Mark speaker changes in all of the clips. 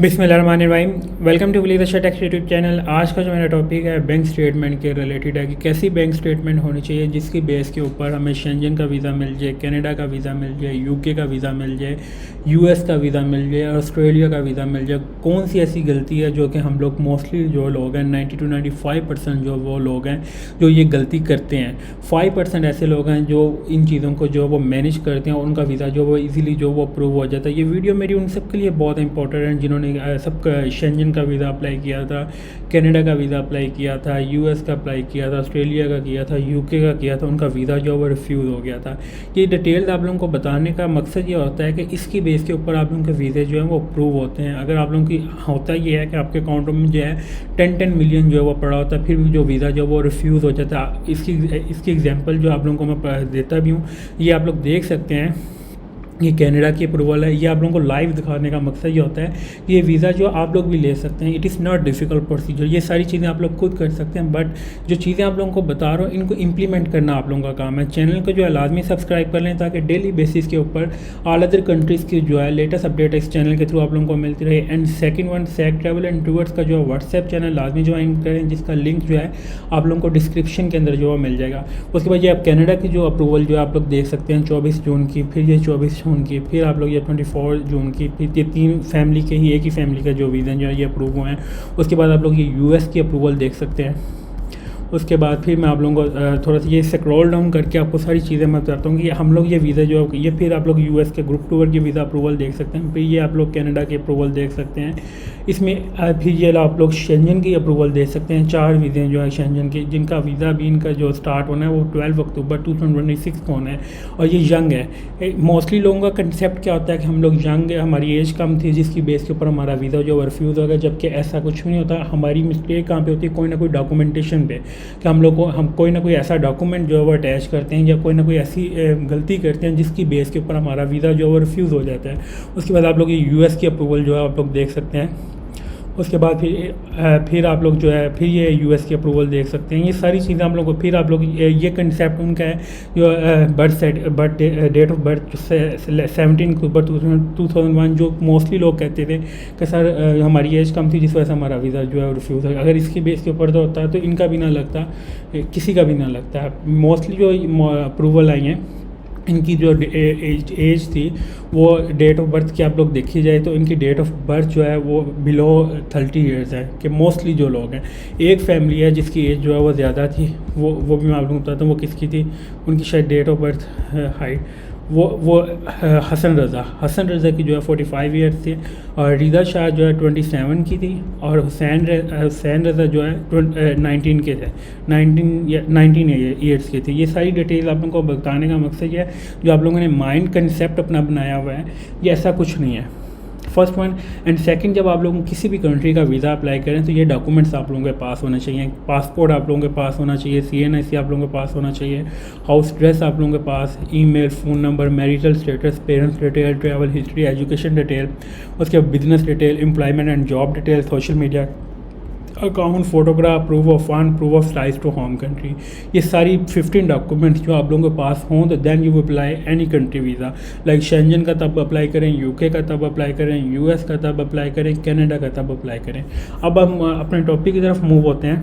Speaker 1: बिस्मिल्लाहिर्रहमानिर्रहीम। Welcome to believe the techs YouTube channel. आज का जो मेरा टॉपिक है बैंक स्टेटमेंट के रिलेटेड है कि कैसी बैंक स्टेटमेंट होनी चाहिए जिसकी बेस के ऊपर हमें शेंजन का वीज़ा मिल जाए, कनाडा का वीज़ा मिल जाए, यूके का वीज़ा मिल जाए, यूएस का वीज़ा मिल जाए, ऑस्ट्रेलिया का वीज़ा मिल जाए। कौन सी ऐसी गलती है जो कि हम लोग मोस्टली जो लोग हैं 90 to 95% जो वो लोग हैं जो ये गलती करते हैं। 5% ऐसे लोग हैं जो इन चीज़ों को जो वो मैनेज करते हैं, उनका वीज़ा जो वो इजीली जो वो अप्रूव हो जाता है। ये वीडियो मेरी उन सब के लिए बहुत इंपॉर्टेंट है जिन्होंने सबका शेंजन का वीज़ा अप्लाई किया था, कनाडा का वीज़ा अप्लाई किया था, यूएस का अप्लाई किया था, ऑस्ट्रेलिया का किया था, यूके का किया था, उनका वीज़ा जो वो रिफ्यूज़ हो गया था। ये डिटेल्स आप लोगों को बताने का मकसद ये होता है कि इसकी बेस के ऊपर आप लोगों के वीज़े जो हैं वो अप्रूव होते हैं। अगर आप लोगों की होता ये है कि आपके अकाउंट में जो है 10 मिलियन जो है वो पड़ा होता है, फिर भी जो वीज़ा जो वो रिफ्यूज़ हो जाता है। इसकी एग्जांपल जो आप लोगों को मैं देता भी हूँ, ये आप लोग देख सकते हैं। ये कनाडा की अप्रूवल है। ये आप लोगों को लाइव दिखाने का मकसद ये होता है कि ये वीज़ा जो आप लोग भी ले सकते हैं। It is not difficult procedure. ये सारी चीज़ें आप लोग खुद कर सकते हैं, बट जो चीज़ें आप लोगों को बता रहा हूँ इनको इम्प्लीमेंट करना आप लोगों का काम है। चैनल को जो है लाजमी सब्सक्राइब कर लें ताकि डेली बेसिस के ऊपर ऑल अदर कंट्रीज़ की जो है लेटेस्ट अपडेट इस चैनल के थ्रू आप लोगों को मिलती रहे। एंड सेकंड वन, सैक ट्रैवल एंड टूर्स का जो है व्हाट्सएप चैनल लाजमी ज्वाइन करें, जिसका लिंक जो है आप लोगों को डिस्क्रिप्शन के अंदर जो है मिल जाएगा। उसके बाद ये आप कनाडा की जो अप्रूवल जो आप लोग देख सकते हैं 24 जून की, फिर ये 24 जून की, फिर आप लोग ये 24 जून की, फिर ये 3 फैमिली के ही एक ही फैमिली का जो वीज़ा जो है ये अप्रूव हुए हैं। उसके बाद आप लोग ये यूएस की अप्रूवल देख सकते हैं। उसके बाद फिर मैं आप लोगों को थोड़ा सा ये स्क्रॉल डाउन करके आपको सारी चीज़ें मैं बताता हूँ कि हम लोग ये वीज़ा जो है ये फिर आप लोग यूएस के ग्रुप टूर की वीज़ा अप्रूवल देख सकते हैं। फिर ये आप लोग कनाडा की अप्रूवल देख सकते हैं। इसमें फिर ये आप लोग शेंजन की अप्रूवल देख सकते हैं। 4 वीज़े जो है शेंजन की, जिनका वीज़ा भी इनका जो स्टार्ट होना है वो 12 अक्टूबर 2026 को होना है और ये यंग है। मोस्टली लोगों का कंसेप्ट क्या होता है कि हम लोग यंग है, हमारी एज कम थी जिसकी बेस के ऊपर हमारा वीज़ा जो रिफ्यूज़ होगा, जबकि ऐसा कुछ भी नहीं होता। हमारी मिस्टेक कहाँ पे होती है, कोई ना कोई डॉक्यूमेंटेशन पे, कि हम लोग को हम कोई ना कोई ऐसा डॉक्यूमेंट जो है वो अटैच करते हैं या कोई ना कोई ऐसी गलती करते हैं जिसकी बेस के ऊपर हमारा वीज़ा जो है वो रिफ्यूज़ हो जाता है। उसके बाद आप लोग ये यूएस की अप्रूवल जो है आप लोग देख सकते हैं। उसके बाद फिर आप लोग जो है फिर ये यूएस की अप्रूवल देख सकते हैं। ये सारी चीज़ें आप लोग को फिर आप लोग ये कंसेप्ट उनका है जो बर्थ डेट ऑफ बर्थ 17 अक्टूबर 2001, जो मोस्टली लोग कहते थे कि सर हमारी एज कम थी जिस वजह से हमारा वीज़ा जो है रिफ्यूज़ है। अगर इसकी बेस के ऊपर तो होता है तो इनका भी ना लगता, किसी का भी ना लगता। मोस्टली जो अप्रूवल आई हैं इनकी जो एज थी वो डेट ऑफ बर्थ की आप लोग देखी जाए तो इनकी डेट ऑफ बर्थ जो है वो बिलो 30 ईयर्स है। कि मोस्टली जो लोग हैं, एक फैमिली है जिसकी एज जो है वो ज़्यादा थी, वो भी मैं आप लोगों को बताता हूँ वो किसकी थी। उनकी शायद डेट ऑफ बर्थ हाइट वो हसन रज़ा की जो है 45 ईयर्स थी, और रिदा शाह जो है 27 की थी, और हुसैन रज़ा जो है 19 के थे, 19 ईयर्स के थे। ये सारी डिटेल आप लोगों को बताने का मकसद ये है जो आप लोगों ने माइंड कंसेप्ट अपना बनाया हुआ है, ये ऐसा कुछ नहीं है। फर्स्ट वन एंड सेकंड, जब आप लोग किसी भी कंट्री का वीज़ा अप्लाई करें तो ये डॉक्यूमेंट्स आप लोगों के पास होने चाहिए। पासपोर्ट आप लोगों के पास होना चाहिए, CNIC आप लोगों के पास होना चाहिए, हाउस एड्रेस आप लोगों के पास, email, phone number, marital status, parents detail, travel history, education detail, उसके बाद business detail, employment and job detail, social media account, photograph, proof of fund, proof of ties to home country. ये सारी 15 documents जो आप लोगों के पास हों तो then you apply any country visa. Like Schengen का तब अप्लाई करें, यूके का तब अप्लाई करें, यूएस का तब अप्लाई करें, कनाडा का तब अप्लाई करें। अब हम अपने टॉपिक की तरफ मूव होते हैं।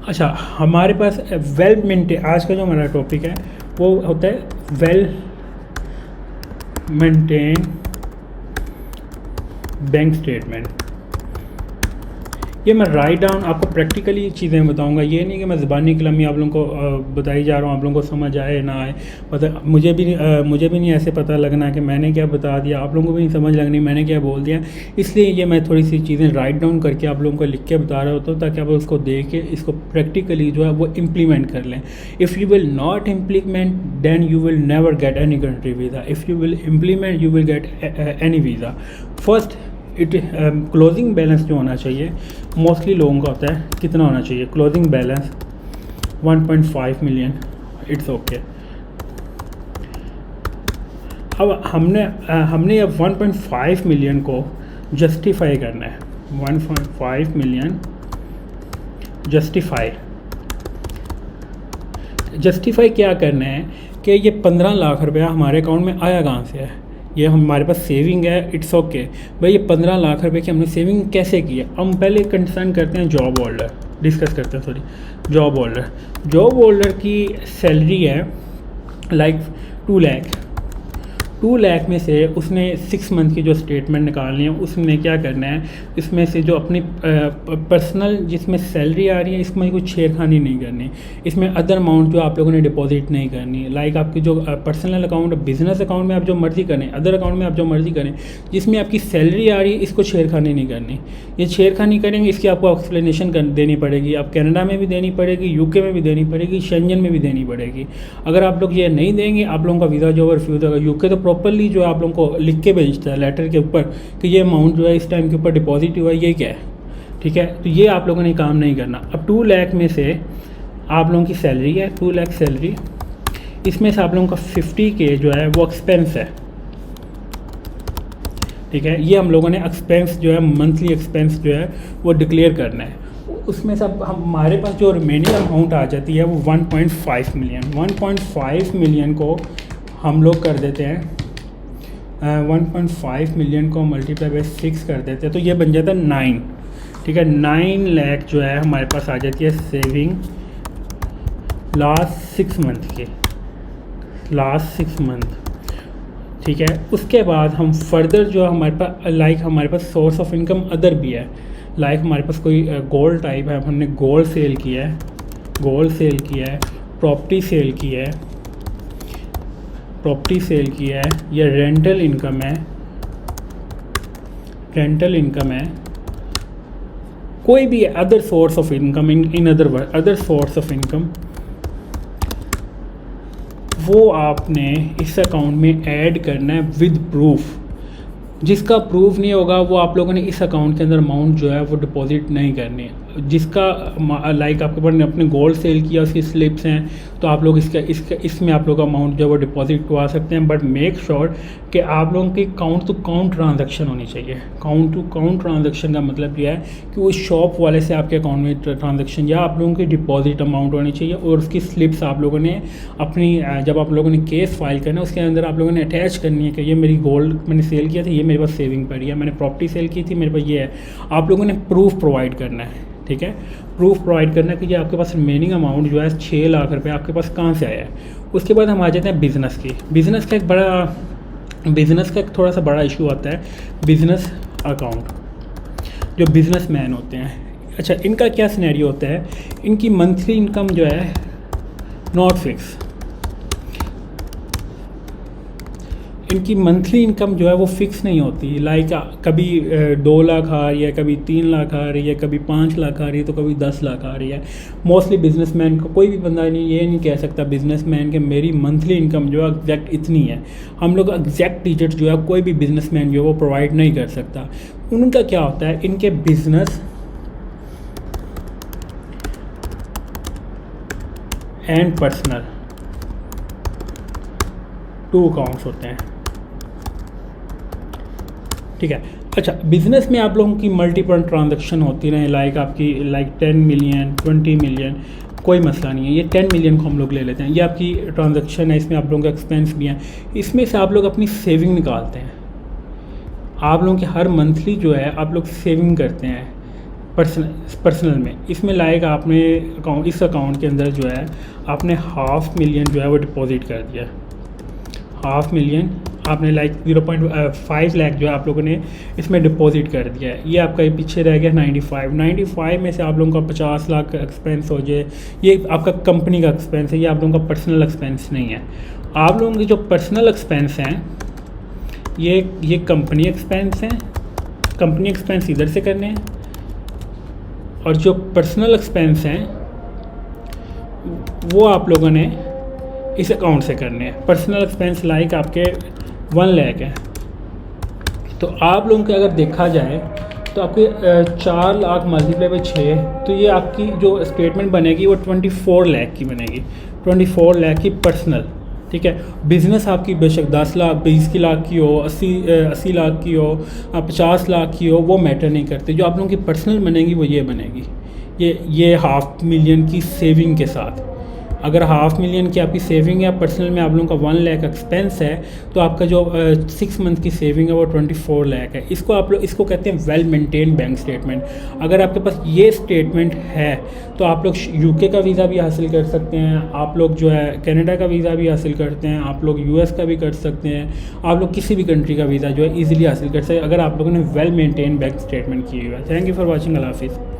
Speaker 1: अच्छा, हमारे पास वेल मेंटेन, आज का जो हमारा टॉपिक है वो होता है वेल मेंटेन बैंक स्टेटमेंट। ये मैं राइट डाउन आपको प्रैक्टिकली चीज़ें बताऊंगा, ये नहीं कि मैं ज़बानी कलामी आप लोगों को बताई जा रहा हूँ, आप लोगों को समझ आए ना आए पता, मुझे भी नहीं ऐसे पता लगना कि मैंने क्या बता दिया, आप लोगों को भी नहीं समझ लगनी मैंने क्या बोल दिया। इसलिए ये मैं थोड़ी सी चीज़ें राइट डाउन करके आप लोगों को लिख के बता रहा होता हूँ ताकि आप उसको देख के इसको प्रैक्टिकली जो है वो इम्प्लीमेंट कर लें। If you will not implement then you will never get any country visa. If you will implement you will get any visa. First closing balance जो होना चाहिए मोस्टली लोगों का होता है, कितना होना चाहिए closing balance 1.5 million, it's okay. अब हमने अब 1.5 मिलियन को जस्टिफाई करना है। 1.5 मिलियन जस्टिफाई क्या करना है कि ये 15 लाख रुपया हमारे अकाउंट में आया कहाँ से है। ये हमारे पास सेविंग है, इट्स ओके भाई। ये 15 लाख रुपए की हमने सेविंग कैसे की है? हम पहले कंसर्न करते हैं जॉब होल्डर, डिस्कस करते हैं sorry job holder. Job holder की सैलरी है लाइक 2 लाख। 2 लाख में से उसने 6 मंथ की जो स्टेटमेंट निकालनी है, उसने क्या करना है, इसमें से जो अपनी पर्सनल जिसमें सैलरी आ रही है इसमें कुछ छेड़खानी नहीं करनी। इसमें अदर अमाउंट जो आप लोगों ने डिपॉजिट नहीं करनी, लाइक आपकी जो पर्सनल अकाउंट, बिजनेस अकाउंट में आप जो मर्ज़ी करें, अदर अकाउंट में आप जो मर्ज़ी करें, जिसमें आपकी सैलरी आ रही है इसको छेड़खानी नहीं करनी। ये छेड़खानी करेंगे इसकी आपको एक्सप्लेनेशन देनी पड़ेगी। आप कनाडा में भी देनी पड़ेगी, यूके में भी देनी पड़ेगी, शेंजन में भी देनी पड़ेगी। अगर आप लोग ये नहीं देंगे, आप लोगों का वीज़ा जो है रिफ्यूज़ होगा। यूके तो प्रॉपर्ली जो है आप लोगों को लिख के भेजता है लेटर के ऊपर कि ये अमाउंट जो है इस टाइम के ऊपर डिपॉजिट हुआ है, ये क्या है, ठीक है। तो ये आप लोगों ने काम नहीं करना। अब 2 लाख में से आप लोगों की सैलरी है, 2 लाख सैलरी, इसमें से आप लोगों का 50K जो है वो एक्सपेंस है, ठीक है। ये हम लोगों ने एक्सपेंस जो है, मंथली एक्सपेंस जो है वो डिक्लेयर करना है। उसमें सब हमारे पास जो रिमेनिंग अमाउंट आ जाती है वो 1.5 मिलियन। 1.5 मिलियन को हम लोग कर देते हैं 1.5 मिलियन को मल्टीप्लाई बाई 6 कर देते हैं, तो ये बन जाता है 9, ठीक है। 9 लाख जो है हमारे पास आ जाती है सेविंग लास्ट 6 मंथ के, लास्ट 6 मंथ, ठीक है। उसके बाद हम फर्दर जो हमारे पास हमारे पास सोर्स ऑफ इनकम अदर भी है। लाइक हमारे पास कोई गोल्ड टाइप है, हमने गोल्ड सेल किया है, गोल्ड सेल किया है, प्रॉपर्टी सेल किया है, प्रॉपर्टी सेल किया है, या रेंटल इनकम है, रेंटल इनकम है, कोई भी other source of income, in other word other source of income, वो आपने इस अकाउंट में ऐड करना है विद प्रूफ। जिसका प्रूफ नहीं होगा वो आप लोगों ने इस अकाउंट के अंदर अमाउंट जो है वो डिपॉजिट नहीं करनी है। जिसका लाइक आपके पास अपने गोल्ड सेल किया उसकी स्लिप्स हैं, तो आप लोग इसमें आप लोग अमाउंट जो है वो डिपॉजिट करवा सकते हैं। बट मेक श्योर कि आप लोगों की काउंट टू काउंट ट्रांजैक्शन होनी चाहिए। काउंट टू काउंट ट्रांजैक्शन का मतलब यह है कि उस शॉप वाले से आपके अकाउंट में ट्रांजैक्शन या आप लोगों की डिपॉजिट अमाउंट होनी चाहिए, और उसकी स्लिप्स आप लोगों ने अपनी जब आप लोगों ने केस फाइल करना है उसके अंदर आप लोगों ने अटैच करनी है कि ये मेरी गोल्ड मैंने सेल किया था, ये मेरे पास सेविंग पड़ी है, मैंने प्रॉपर्टी सेल की थी, मेरे पास ये है। आप लोगों ने प्रूफ प्रोवाइड करना है, ठीक है। प्रूफ प्रोवाइड करना है कि ये आपके पास रिमेनिंग अमाउंट जो है 6 लाख रुपए आपके पास कहाँ से आया है। उसके बाद हम आ जाते हैं बिज़नेस की। बिज़नेस का एक थोड़ा सा बड़ा इशू आता है, बिज़नेस अकाउंट। जो बिज़नेस मैन होते हैं, अच्छा इनका क्या सिनेरियो होता है, इनकी मंथली इनकम जो है नॉट फिक्स। इनकी मंथली इनकम जो है वो फिक्स नहीं होती। लाइक कभी 2 लाख आ रही है, कभी 3 लाख आ रही है, कभी 5 लाख आ रही है, तो कभी 10 लाख आ रही है। मोस्टली बिजनेसमैन को कोई भी बंदा ये नहीं कह सकता बिजनेसमैन कि मेरी मंथली इनकम जो है एग्जैक्ट इतनी है। हम लोग एग्जैक्ट डिजिट जो है कोई भी बिजनेसमैन जो है वो प्रोवाइड नहीं कर सकता। उनका क्या होता है, इनके बिजनेस एंड पर्सनल 2 अकाउंट्स होते हैं, ठीक है। अच्छा बिज़नेस में आप लोगों की मल्टीपल ट्रांजैक्शन होती रहे, लाइक आपकी 10 मिलियन 20 मिलियन, कोई मसला नहीं है। ये 10 मिलियन को हम लोग ले लेते हैं, ये आपकी ट्रांजैक्शन है, इसमें आप लोगों का एक्सपेंस भी है। इसमें से आप लोग अपनी सेविंग निकालते हैं। आप लोगों की हर मंथली जो है आप लोग सेविंग करते हैं पर्सनल में। इसमें लाइक आपने इस अकाउंट के अंदर जो है आपने 500,000 जो है वो डिपॉजिट कर दिया। 500,000 आपने लाइक 0.5 लाख जो है आप लोगों ने इसमें डिपॉजिट कर दिया है। ये आपका पीछे रह गया 95 में से आप लोगों का 50 लाख का एक्सपेंस हो जाए, ये आपका कंपनी का एक्सपेंस है, ये आप लोगों का पर्सनल एक्सपेंस नहीं है। आप लोगों के जो पर्सनल एक्सपेंस हैं ये कंपनी एक्सपेंस हैं, कंपनी एक्सपेंस इधर से करने हैं, और जो पर्सनल एक्सपेंस हैं वो आप लोगों ने इस अकाउंट से करने हैं। पर्सनल एक्सपेंस लाइक आपके 1 लाख है, तो आप लोगों के अगर देखा जाए तो आपके 4 लाख मल्टीप्लाई बाई 6, तो ये आपकी जो स्टेटमेंट बनेगी वो 24 लाख की बनेगी। 24 लाख की पर्सनल, ठीक है। बिज़नेस आपकी बेशक 10 लाख 20 लाख की हो, 80 लाख की हो, 50 लाख की हो, वो मैटर नहीं करते। जो आप लोगों की पर्सनल बनेगी वो ये बनेगी, ये 500,000 की सेविंग के साथ। अगर 500,000 की आपकी सेविंग है, पर्सनल में आप लोगों का 1 लाख एक्सपेंस है, तो आपका जो 6 मंथ की सेविंग है वो 24 लाख है। इसको कहते हैं वेल मेंटेन बैंक स्टेटमेंट। अगर आपके पास ये स्टेटमेंट है तो आप लोग यूके का वीज़ा भी हासिल कर सकते हैं, आप लोग जो है कनाडा का वीज़ा भी हासिल करते हैं, आप लोग यूएस का भी कर सकते हैं, आप लोग किसी भी कंट्री का वीज़ा जो है ईजिली हासिल कर सकते हैं अगर आप लोगों ने वेल मेंटेन बैंक स्टेटमेंट की हुआ है। Thank you for watching. अल्लाह हाफिज़।